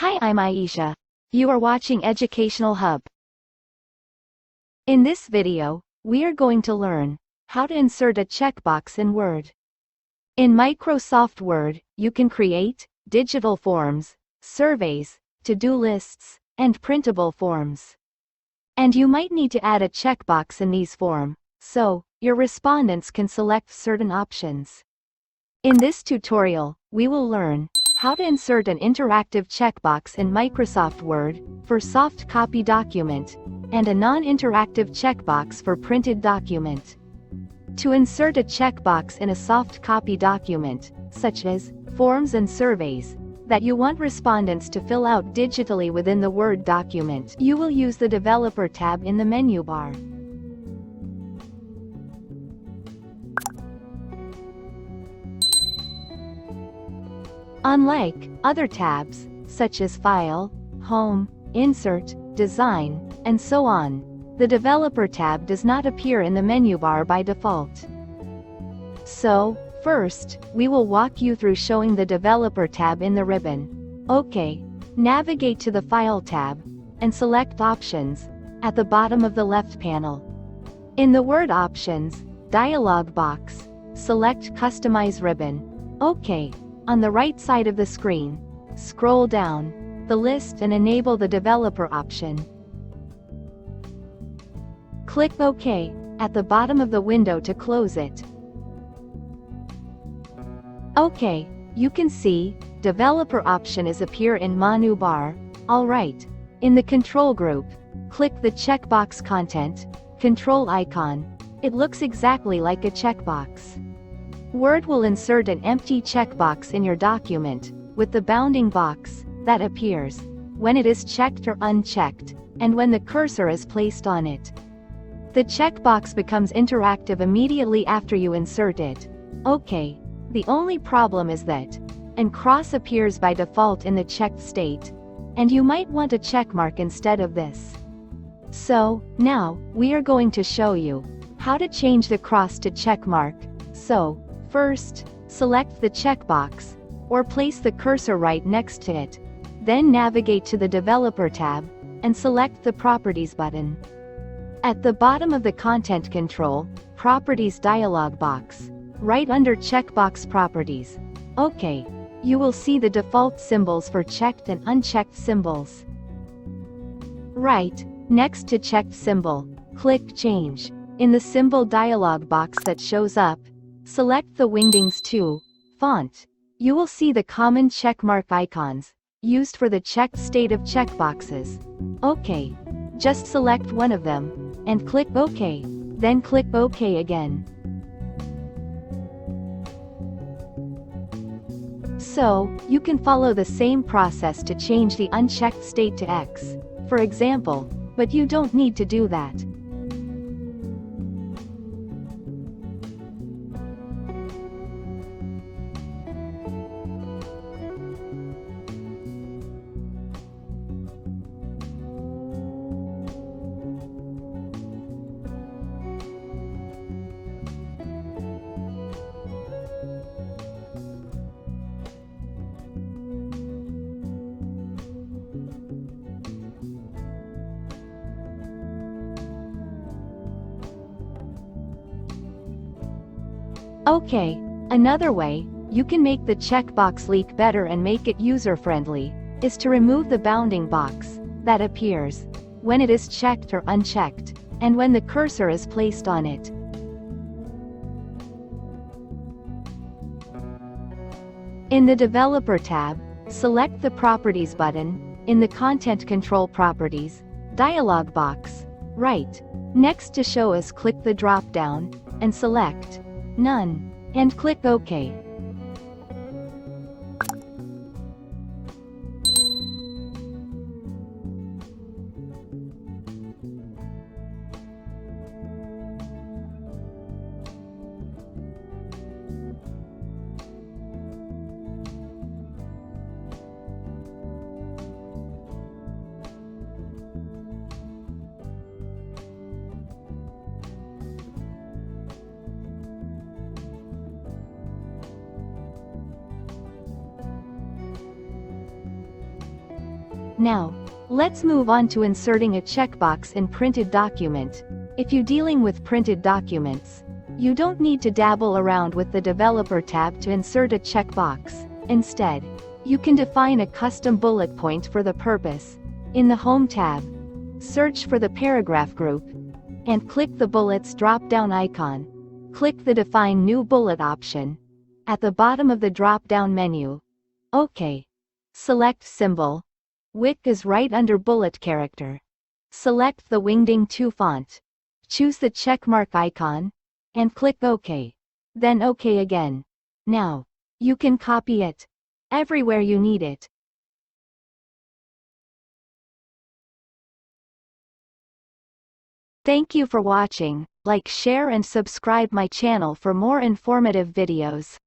Hi, I'm Aisha. You are watching Educational Hub. In this video, we are going to learn how to insert a checkbox in Word. In Microsoft Word, you can create digital forms, surveys, to-do lists, and printable forms. And you might need to add a checkbox in these forms, so your respondents can select certain options. In this tutorial, we will learn how to insert an interactive checkbox in Microsoft Word for soft copy document, and a non-interactive checkbox for printed document. To insert a checkbox in a soft copy document, such as forms and surveys, that you want respondents to fill out digitally within the Word document, you will use the Developer tab in the menu bar. Unlike other tabs, such as File, Home, Insert, Design, and so on, the Developer tab does not appear in the menu bar by default. So, first, we will walk you through showing the Developer tab in the ribbon. OK. Navigate to the File tab, and select Options, at the bottom of the left panel. In the Word Options dialog box, select Customize Ribbon. OK. On the right side of the screen, scroll down the list and enable the Developer option. Click OK at the bottom of the window to close it. OK, you can see Developer option is appear in menu bar. Alright, in the control group, click the checkbox content control icon. It looks exactly like a checkbox. Word will insert an empty checkbox in your document, with the bounding box that appears when it is checked or unchecked, and when the cursor is placed on it. The checkbox becomes interactive immediately after you insert it. OK. The only problem is that an cross appears by default in the checked state, and you might want a checkmark instead of this. So, now, we are going to show you how to change the cross to checkmark. So, first, select the checkbox, or place the cursor right next to it. Then navigate to the Developer tab, and select the Properties button. At the bottom of the Content Control Properties dialog box, right under Checkbox Properties, OK, you will see the default symbols for checked and unchecked symbols. Right next to checked symbol, click Change. In the symbol dialog box that shows up, select the Wingdings 2 font. You will see the common checkmark icons used for the checked state of checkboxes. OK. Just select one of them and click OK. Then click OK again. So, you can follow the same process to change the unchecked state to X, for example, but you don't need to do that. OK. Another way you can make the checkbox leak better and make it user-friendly is to remove the bounding box that appears when it is checked or unchecked, and when the cursor is placed on it. In the Developer tab, select the Properties button in the Content Control Properties dialog box. Right next to Show As, click the drop-down and select None, and click OK. Now, let's move on to inserting a checkbox in printed document. If you're dealing with printed documents, you don't need to dabble around with the Developer tab to insert a checkbox. Instead, you can define a custom bullet point for the purpose. In the Home tab, search for the paragraph group, and click the bullets drop-down icon. Click the Define New Bullet option at the bottom of the drop-down menu. OK. Select Symbol. Wick is right under bullet character. Select the Wingding 2 font. Choose the checkmark icon, and click OK. Then OK again. Now, you can copy it everywhere you need it. Thank you for watching. Like, share and subscribe my channel for more informative videos.